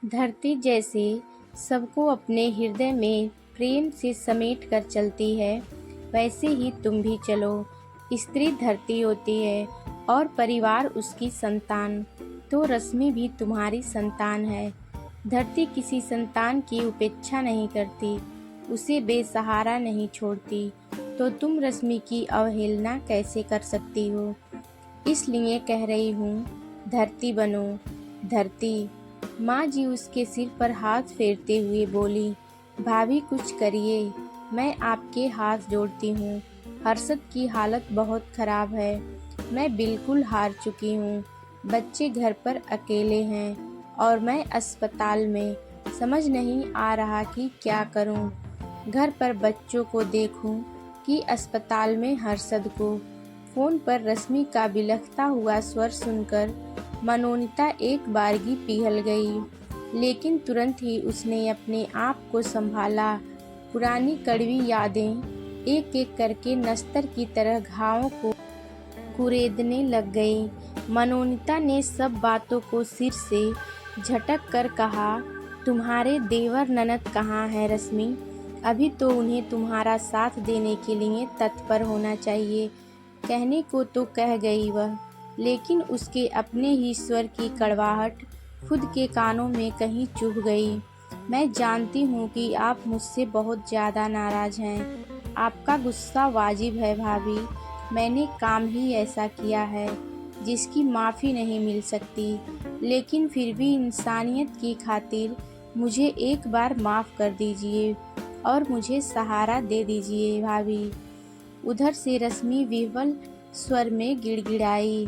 धरती जैसे सबको अपने हृदय में प्रेम से समेट कर चलती है, वैसे ही तुम भी चलो। स्त्री धरती होती है और परिवार उसकी संतान, तो रश्मि भी तुम्हारी संतान है। धरती किसी संतान की उपेक्षा नहीं करती, उसे बेसहारा नहीं छोड़ती, तो तुम रश्मि की अवहेलना कैसे कर सकती हो? इसलिए कह रही हूँ, धरती बनो। धरती। माँ जी उसके सिर पर हाथ फेरते हुए बोली, भाभी कुछ करिए, मैं आपके हाथ जोड़ती हूँ। हर्षद की हालत बहुत खराब है, मैं बिल्कुल हार चुकी हूँ। बच्चे घर पर अकेले हैं और मैं अस्पताल में, समझ नहीं आ रहा कि क्या करूँ। घर पर बच्चों को देखूँ कि अस्पताल में हर्षद को। फोन पर रश्मि का बिलखता हुआ स्वर सुनकर मनोनीता एक बारगी पिघल गई, लेकिन तुरंत ही उसने अपने आप को संभाला। पुरानी कड़वी यादें एक एक करके नस्तर की तरह घावों को कुरेदने लग गई। मनोनीता ने सब बातों को सिर से झटक कर कहा, तुम्हारे देवर ननद कहाँ है रश्मि? अभी तो उन्हें तुम्हारा साथ देने के लिए तत्पर होना चाहिए। कहने को तो कह गई वह, लेकिन उसके अपने ही स्वर की कड़वाहट खुद के कानों में कहीं चुभ गई। मैं जानती हूँ कि आप मुझसे बहुत ज़्यादा नाराज़ हैं। आपका गुस्सा वाजिब है भाभी, मैंने काम ही ऐसा किया है जिसकी माफ़ी नहीं मिल सकती, लेकिन फिर भी इंसानियत की खातिर मुझे एक बार माफ़ कर दीजिए और मुझे सहारा दे दीजिए भाभी। उधर से रश्मि विह्वल स्वर में गिड़गिड़ाई,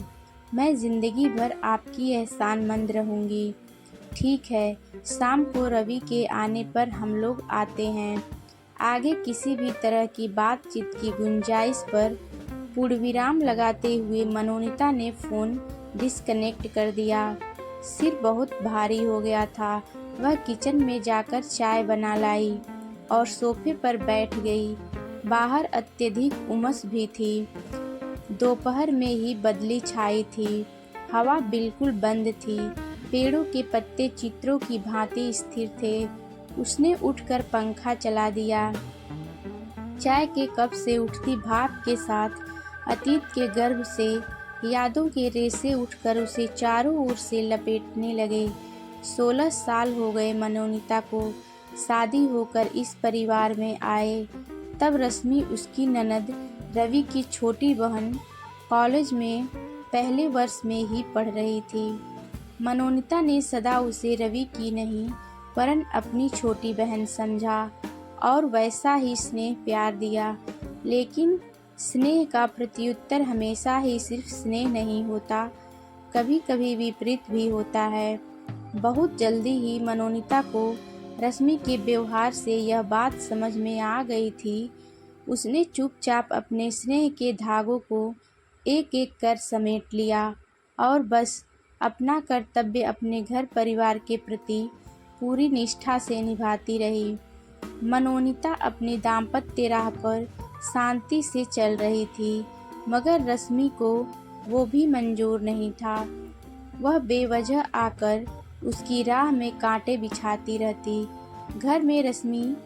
मैं जिंदगी भर आपकी एहसानमंद रहूंगी। ठीक है, शाम को रवि के आने पर हम लोग आते हैं। आगे किसी भी तरह की बातचीत की गुंजाइश पर पूर्णविराम लगाते हुए मनोनीता ने फ़ोन डिस्कनेक्ट कर दिया। सिर बहुत भारी हो गया था। वह किचन में जाकर चाय बना लाई और सोफे पर बैठ गई। बाहर अत्यधिक उमस भी थी। दोपहर में ही बदली छाई थी। हवा बिल्कुल बंद थी। पेड़ों के पत्ते चित्रों की भांति स्थिर थे। उसने उठकर पंखा चला दिया। चाय के कप से उठती भाप के साथ अतीत के गर्भ से यादों के रेसे उठकर उसे चारों ओर से लपेटने लगे। 16 साल हो गए मनोनीता को शादी होकर इस परिवार में आए। तब रश्मि उसकी ननद रवि की छोटी बहन कॉलेज में पहले वर्ष में ही पढ़ रही थी। मनोनीता ने सदा उसे रवि की नहीं वरन अपनी छोटी बहन समझा और वैसा ही स्नेह प्यार दिया। लेकिन स्नेह का प्रत्युत्तर हमेशा ही सिर्फ स्नेह नहीं होता, कभी कभी विपरीत भी होता है। बहुत जल्दी ही मनोनीता को रश्मि के व्यवहार से यह बात समझ में आ गई थी। उसने चुपचाप अपने स्नेह के धागों को एक एक कर समेट लिया और बस अपना कर्तव्य अपने घर परिवार के प्रति पूरी निष्ठा से निभाती रही। मनोनीता अपनी दाम्पत्य राह पर शांति से चल रही थी, मगर रश्मि को वो भी मंजूर नहीं था। वह बेवजह आकर उसकी राह में कांटे बिछाती रहती। घर में रश्मि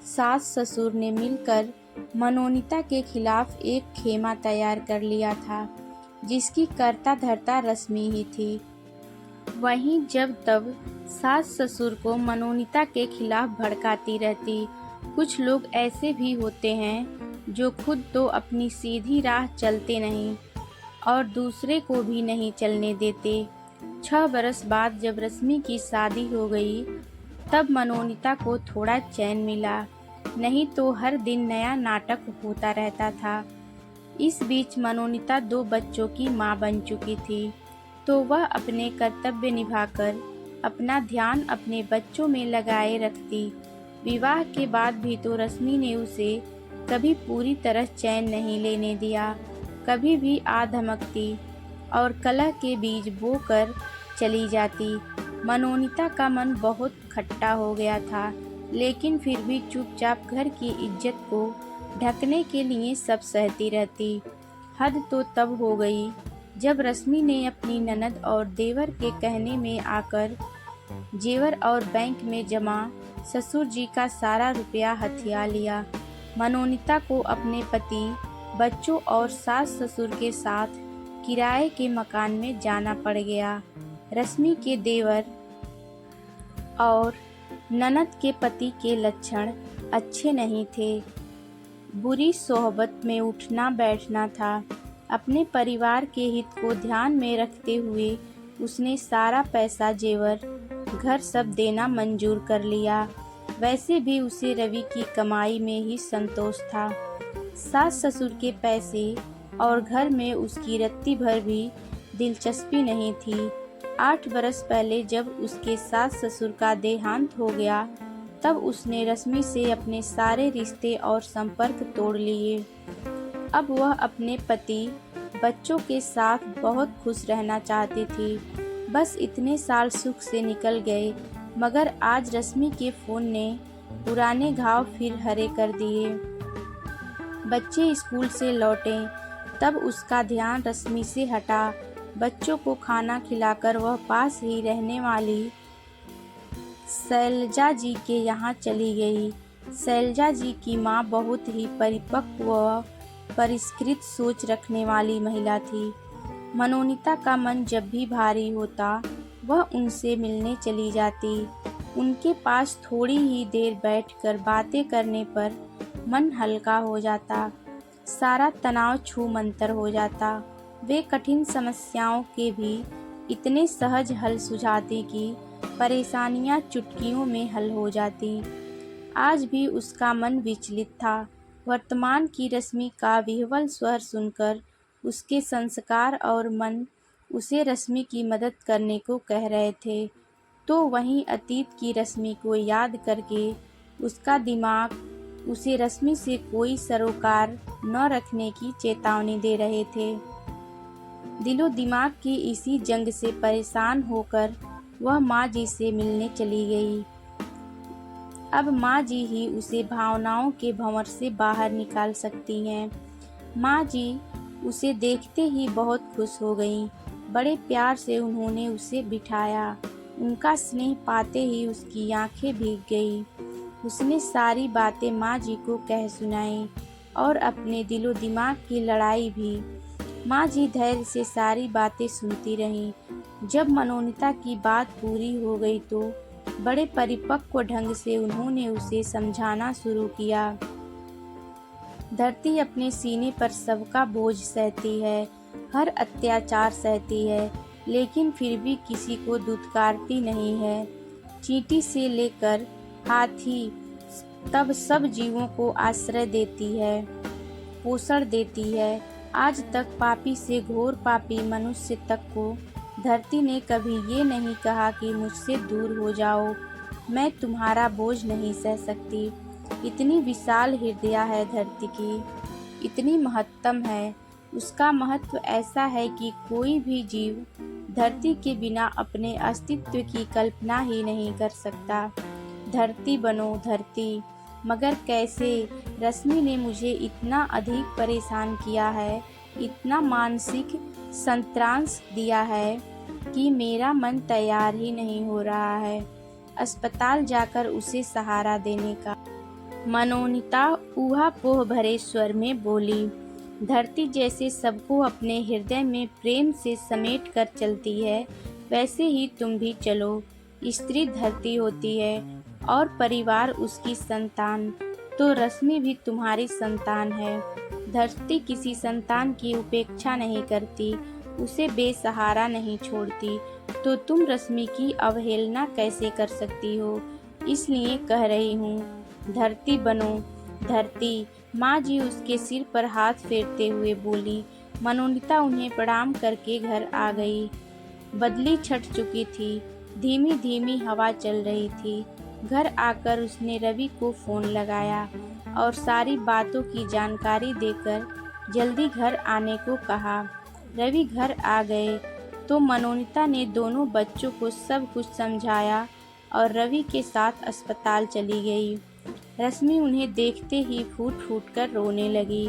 सास ससुर ने मिलकर मनोनीता के खिलाफ एक खेमा तैयार कर लिया था, जिसकी कर्ता धर्ता रश्मि ही थी। वहीं जब तब सास ससुर को मनोनीता के खिलाफ भड़काती रहती। कुछ लोग ऐसे भी होते हैं जो खुद तो अपनी सीधी राह चलते नहीं और दूसरे को भी नहीं चलने देते। 6 बरस बाद जब रश्मि की शादी हो गई, तब मनोनीता को थोड़ा चैन मिला, नहीं तो हर दिन नया नाटक होता रहता था। इस बीच मनोनीता 2 बच्चों की मां बन चुकी थी, तो वह अपने कर्तव्य निभाकर अपना ध्यान अपने बच्चों में लगाए रखती। विवाह के बाद भी तो रश्मि ने उसे कभी पूरी तरह चैन नहीं लेने दिया। कभी भी आ धमकती और कलह के बीज बोकर चली जाती। मनोनीता का मन बहुत खट्टा हो गया था, लेकिन फिर भी चुपचाप घर की इज्जत को ढकने के लिए सब सहती रहती। हद तो तब हो गई जब रश्मि ने अपनी ननद और देवर के कहने में आकर जेवर और बैंक में जमा ससुर जी का सारा रुपया हथिया लिया। मनोनीता को अपने पति, बच्चों और सास ससुर के साथ किराए के मकान में जाना पड़ गया। रश्मि के देवर और ननद के पति के लक्षण अच्छे नहीं थे। बुरी सोहबत में उठना बैठना था। अपने परिवार के हित को ध्यान में रखते हुए उसने सारा पैसा, जेवर, घर सब देना मंजूर कर लिया। वैसे भी उसे रवि की कमाई में ही संतोष था। सास ससुर के पैसे और घर में उसकी रत्ती भर भी दिलचस्पी नहीं थी। 8 बरस पहले जब उसके सास ससुर का देहांत हो गया, तब उसने रश्मि से अपने सारे रिश्ते और संपर्क तोड़ लिए। अब वह अपने पति, बच्चों के साथ बहुत खुश रहना चाहती थी। बस इतने साल सुख से निकल गए, मगर आज रश्मि के फोन ने पुराने घाव फिर हरे कर दिए। बच्चे स्कूल से लौटे तब उसका ध्यान रश्मि से हटा। बच्चों को खाना खिलाकर वह पास ही रहने वाली शैलजा जी के यहाँ चली गई। शैलजा जी की माँ बहुत ही परिपक्व व परिष्कृत सोच रखने वाली महिला थी। मनोनीता का मन जब भी भारी होता वह उनसे मिलने चली जाती। उनके पास थोड़ी ही देर बैठकर बातें करने पर मन हल्का हो जाता, सारा तनाव छूमंतर हो जाता। वे कठिन समस्याओं के भी इतने सहज हल सुझाती कि परेशानियां चुटकियों में हल हो जाती। आज भी उसका मन विचलित था। वर्तमान की रश्मि का विह्वल स्वर सुनकर उसके संस्कार और मन उसे रश्मि की मदद करने को कह रहे थे, तो वहीं अतीत की रश्मि को याद करके उसका दिमाग उसे रश्मि से कोई सरोकार न रखने की चेतावनी दे रहे थे। दिलो दिमाग की इसी जंग से परेशान होकर वह माँ जी से मिलने चली गई। अब माँ जी ही उसे भावनाओं के भंवर से बाहर निकाल सकती हैं। माँ जी उसे देखते ही बहुत खुश हो गईं। बड़े प्यार से उन्होंने उसे बिठाया। उनका स्नेह पाते ही उसकी आंखें भीग गई। उसने सारी बातें माँ जी को कह सुनाई और अपने दिलो दिमाग की लड़ाई भी। माँ जी धैर्य से सारी बातें सुनती रहीं। जब मनोनीता की बात पूरी हो गई तो बड़े परिपक्व ढंग से उन्होंने उसे समझाना शुरू किया। धरती अपने सीने पर सबका बोझ सहती है, हर अत्याचार सहती है, लेकिन फिर भी किसी को दुत्कारती नहीं है। चींटी से लेकर हाथी तब सब जीवों को आश्रय देती है, पोषण देती है। आज तक पापी से घोर पापी मनुष्य तक को धरती ने कभी ये नहीं कहा कि मुझसे दूर हो जाओ, मैं तुम्हारा बोझ नहीं सह सकती। इतनी विशाल हृदय है धरती की, इतनी महत्तम है। उसका महत्व ऐसा है कि कोई भी जीव धरती के बिना अपने अस्तित्व की कल्पना ही नहीं कर सकता। धरती बनो धरती, मगर कैसे? रश्मि ने मुझे इतना अधिक परेशान किया है, इतना मानसिक संत्रांश दिया है कि मेरा मन तैयार ही नहीं हो रहा है अस्पताल जाकर उसे सहारा देने का। मनोनीता ऊहापोह भरे स्वर में बोली। धरती जैसे सबको अपने हृदय में प्रेम से समेट कर चलती है, वैसे ही तुम भी चलो। स्त्री धरती होती है और परिवार उसकी संतान, तो रश्मि भी तुम्हारी संतान है। धरती किसी संतान की उपेक्षा नहीं करती, उसे बेसहारा नहीं छोड़ती, तो तुम रश्मि की अवहेलना कैसे कर सकती हो? इसलिए कह रही हूँ, धरती बनो धरती। माँ जी उसके सिर पर हाथ फेरते हुए बोली। मनोनीता उन्हें प्रणाम करके घर आ गई। बदली छट चुकी थी, धीमी धीमी हवा चल रही थी। घर आकर उसने रवि को फोन लगाया और सारी बातों की जानकारी देकर जल्दी घर आने को कहा। रवि घर आ गए तो मनोनीता ने दोनों बच्चों को सब कुछ समझाया और रवि के साथ अस्पताल चली गई। रश्मि उन्हें देखते ही फूट फूट कर रोने लगी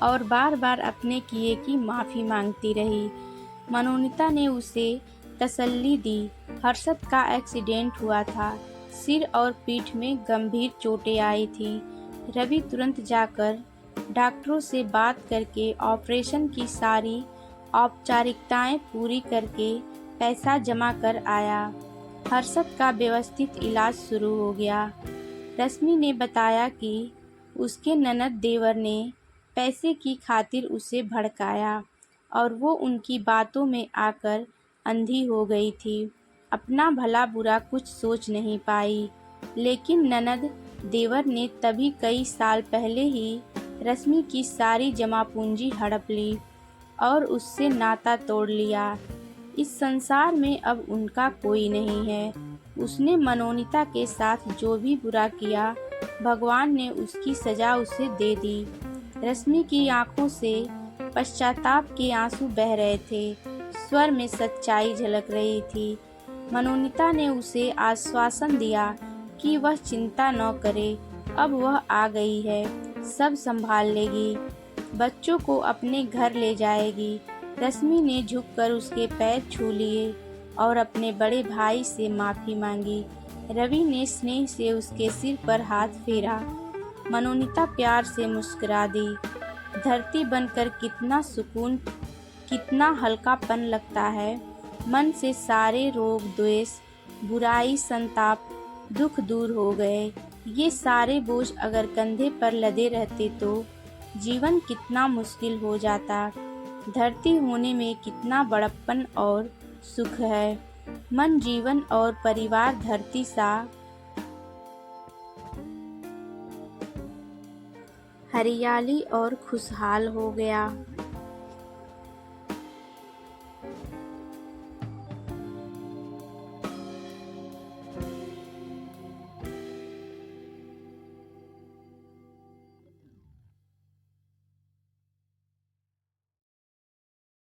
और बार बार अपने किए की माफ़ी मांगती रही। मनोनीता ने उसे तसल्ली दी। हर्षद का एक्सीडेंट हुआ था। सिर और पीठ में गंभीर चोटें आई थीं। रवि तुरंत जाकर डॉक्टरों से बात करके ऑपरेशन की सारी औपचारिकताएं पूरी करके पैसा जमा कर आया। हर्षद का व्यवस्थित इलाज शुरू हो गया। रश्मि ने बताया कि उसके ननद देवर ने पैसे की खातिर उसे भड़काया और वो उनकी बातों में आकर अंधी हो गई थी। अपना भला बुरा कुछ सोच नहीं पाई। लेकिन ननद देवर ने तभी कई साल पहले ही रश्मि की सारी जमा पूंजी हड़प ली और उससे नाता तोड़ लिया। इस संसार में अब उनका कोई नहीं है। उसने मनोनीता के साथ जो भी बुरा किया, भगवान ने उसकी सजा उसे दे दी। रश्मि की आंखों से पश्चाताप के आंसू बह रहे थे। स्वर में सच्चाई झलक रही थी। मनोनीता ने उसे आश्वासन दिया कि वह चिंता न करे, अब वह आ गई है, सब संभाल लेगी, बच्चों को अपने घर ले जाएगी। रश्मि ने झुककर उसके पैर छू लिए और अपने बड़े भाई से माफ़ी मांगी। रवि ने स्नेह से उसके सिर पर हाथ फेरा। मनोनीता प्यार से मुस्कुरा दी। धरती बनकर कितना सुकून, कितना हल्कापन लगता है। मन से सारे रोग, द्वेष, बुराई, संताप, दुख दूर हो गए। ये सारे बोझ अगर कंधे पर लदे रहते तो जीवन कितना मुश्किल हो जाता। धरती होने में कितना बड़प्पन और सुख है। मन, जीवन और परिवार धरती सा हरियाली और खुशहाल हो गया।